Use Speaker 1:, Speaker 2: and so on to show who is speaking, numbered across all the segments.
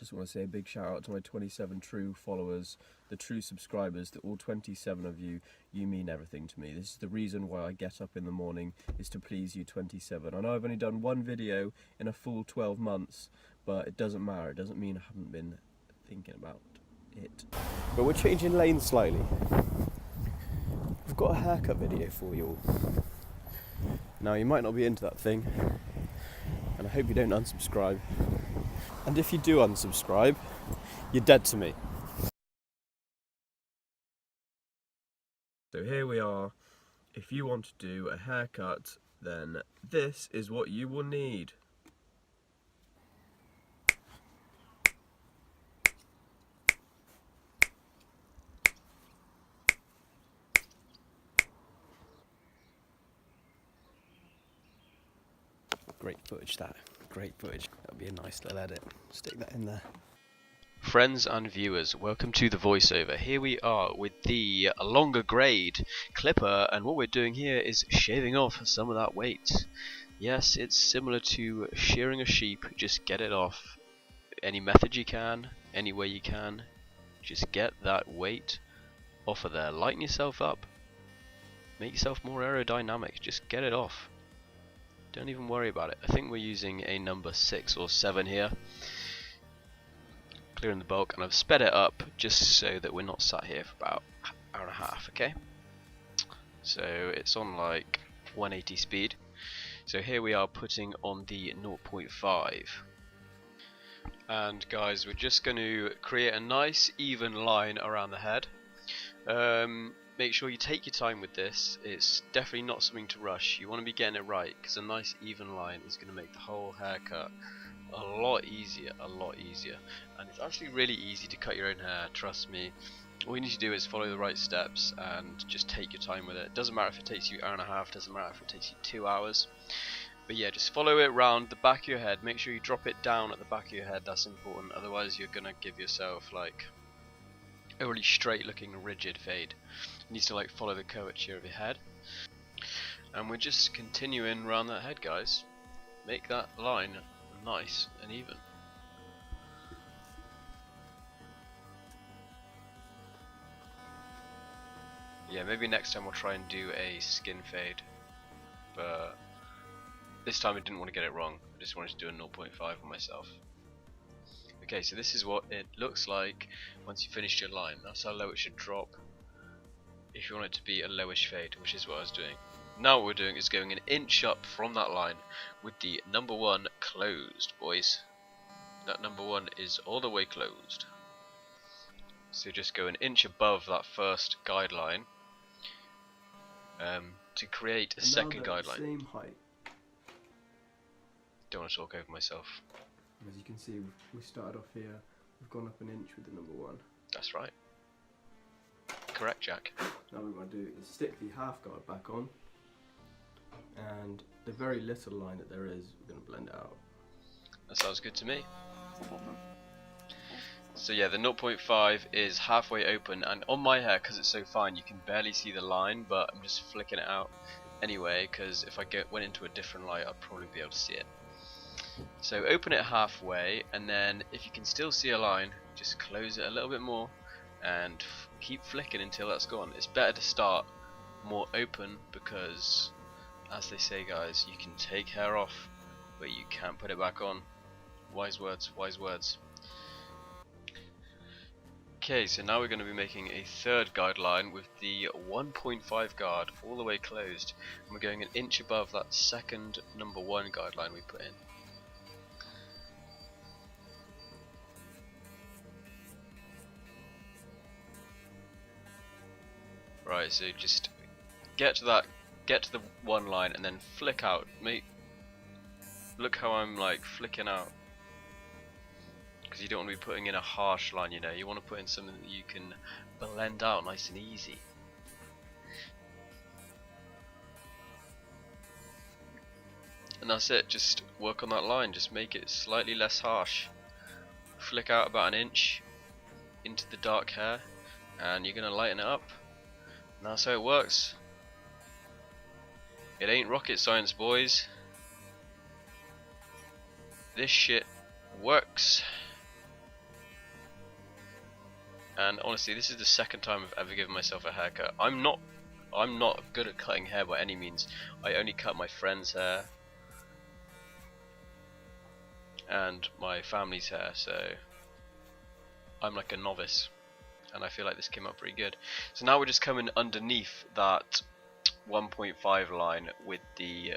Speaker 1: just want to say a big shout out to my 27 true followers, the true subscribers, to all 27 of you. You mean everything to me. This is the reason why I get up in the morning, is to please you 27. I know I've only done one video in a full 12 months, but it doesn't matter. It doesn't mean I haven't been thinking about it. But we're changing lanes slightly. I've got a haircut video for you all. Now, you might not be into that thing, and I hope you don't unsubscribe. And if you do unsubscribe, you're dead to me. So here we are. If you want to do a haircut, then this is what you will need. Great footage, that. Great footage. That'll be a nice little edit. Stick that in there.
Speaker 2: Friends and viewers, welcome to the voiceover. Here we are with the longer grade clipper, and what we're doing here is shaving off some of that weight. Yes, it's similar to shearing a sheep, just get it off. Any method you can, any way you can, just get that weight off of there. Lighten yourself up, make yourself more aerodynamic, just get it off. Don't even worry about it. I think we're using a number 6 or 7 here. Clearing the bulk, and I've sped it up just so that we're not sat here for about an hour and a half, okay? So it's on like 180 speed. So here we are putting on the 0.5. And guys, we're just going to create a nice even line around the head. Make sure you take your time with this. It's definitely not something to rush. You want to be getting it right, because a nice even line is going to make the whole haircut a lot easier, and it's actually really easy to cut your own hair, trust me. All you need to do is follow the right steps and just take your time with it. It doesn't matter if it takes you an hour and a half, doesn't matter if it takes you 2 hours, but yeah, just follow it round the back of your head. Make sure you drop it down at the back of your head, that's important, otherwise you're gonna give yourself like a really straight looking rigid fade. It needs to like follow the curvature of your head, and we're just continuing around that head, guys. Make that line nice and even. Yeah, maybe next time we'll try and do a skin fade, but this time I didn't want to get it wrong. I just wanted to do a 0.5 on myself. Okay, so this is what it looks like once you finished your line. That's how low it should drop if you want it to be a lowish fade, which is what I was doing. Now what we're doing is going an inch up from that line with the number 1 closed, boys. That number 1 is all the way closed. So just go an inch above that first guideline to create a second guideline.
Speaker 1: Same height.
Speaker 2: Don't want to talk over myself.
Speaker 1: As you can see, we started off here. We've gone up an inch with the number 1.
Speaker 2: That's right. Correct, Jack.
Speaker 1: Now what we're going to do is stick the half guard back on, and the very little line that there is, we're going to blend it out.
Speaker 2: That sounds good to me. So yeah, the 0.5 is halfway open, and on my hair, because it's so fine, you can barely see the line, but I'm just flicking it out anyway, because if I went into a different light, I'd probably be able to see it. So open it halfway, and then if you can still see a line, just close it a little bit more, and keep flicking until that's gone. It's better to start more open, because as they say, guys, you can take hair off, but you can't put it back on. Wise words, wise words. Okay, so now we're going to be making a third guideline with the 1.5 guard all the way closed, and we're going an inch above that second number 1 guideline we put in. Right, so just get to the 1 line and then flick out. Look how I'm like flicking out, because you don't want to be putting in a harsh line, you know. You want to put in something that you can blend out nice and easy. And that's it, just work on that line, just make it slightly less harsh. Flick out about an inch into the dark hair, and you're going to lighten it up. And that's how it works. It ain't rocket science, boys. This shit works. And honestly, this is the second time I've ever given myself a haircut. I'm not good at cutting hair by any means. I only cut my friend's hair and my family's hair, so I'm like a novice, and I feel like this came out pretty good. So now we're just coming underneath that 1.5 line with the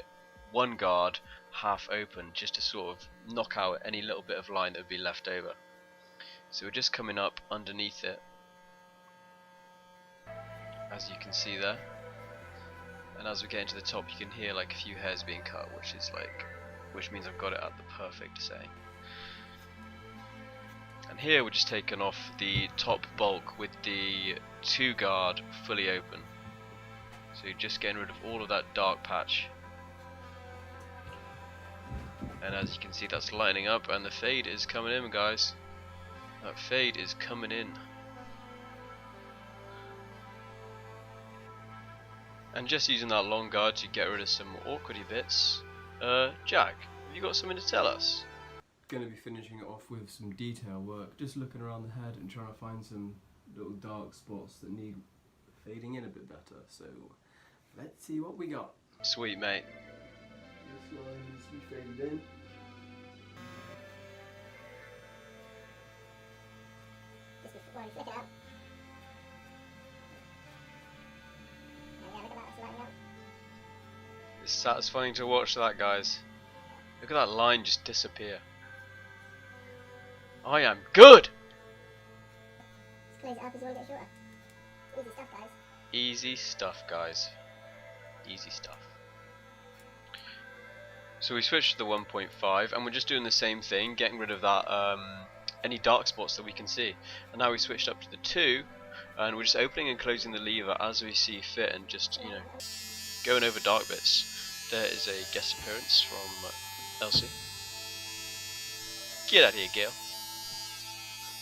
Speaker 2: one guard half open, just to sort of knock out any little bit of line that would be left over. So we're just coming up underneath it, as you can see there, and as we get into the top you can hear like a few hairs being cut, which means I've got it at the perfect setting. And here we're just taking off the top bulk with the 2 guard fully open, so you're just getting rid of all of that dark patch. And as you can see, that's lighting up, and the fade is coming in, guys. That fade is coming in. And just using that long guard to get rid of some awkwardy bits. Jack, have you got something to tell us?
Speaker 1: Going to be finishing it off with some detail work, just looking around the head and trying to find some little dark spots that need fading in a bit better. So let's see what we got.
Speaker 2: Sweet, mate.
Speaker 1: This line needs to be faded in.
Speaker 3: Just before you flick it out. Yeah, look at that, it's lighting up.
Speaker 2: It's satisfying to watch that, guys. Look at that line just disappear. I am good!
Speaker 3: Just close it up as you want to get shorter. Easy stuff, guys.
Speaker 2: Easy stuff, guys. Easy stuff. So we switched to the 1.5 and we're just doing the same thing, getting rid of that any dark spots that we can see. And now we switched up to the 2 and we're just opening and closing the lever as we see fit, and just, you know, going over dark bits. There is a guest appearance from Elsie. Get out of here, Gail.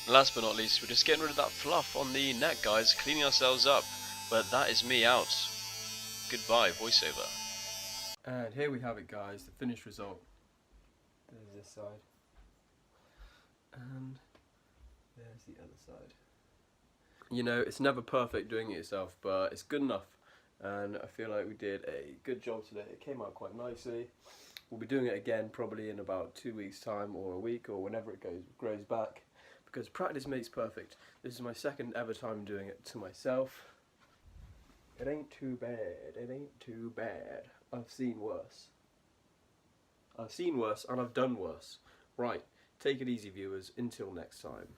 Speaker 2: And last but not least, we're just getting rid of that fluff on the neck, guys, cleaning ourselves up. But that is me out. Goodbye, voiceover.
Speaker 1: And here we have it, guys, the finished result. There's this side. And there's the other side. You know, it's never perfect doing it yourself, but it's good enough. And I feel like we did a good job today. It came out quite nicely. We'll be doing it again probably in about 2 weeks' time, or a week, or whenever it grows back. Because practice makes perfect. This is my second ever time doing it to myself. It ain't too bad, it ain't too bad. I've seen worse. I've seen worse and I've done worse. Right, take it easy, viewers. Until next time.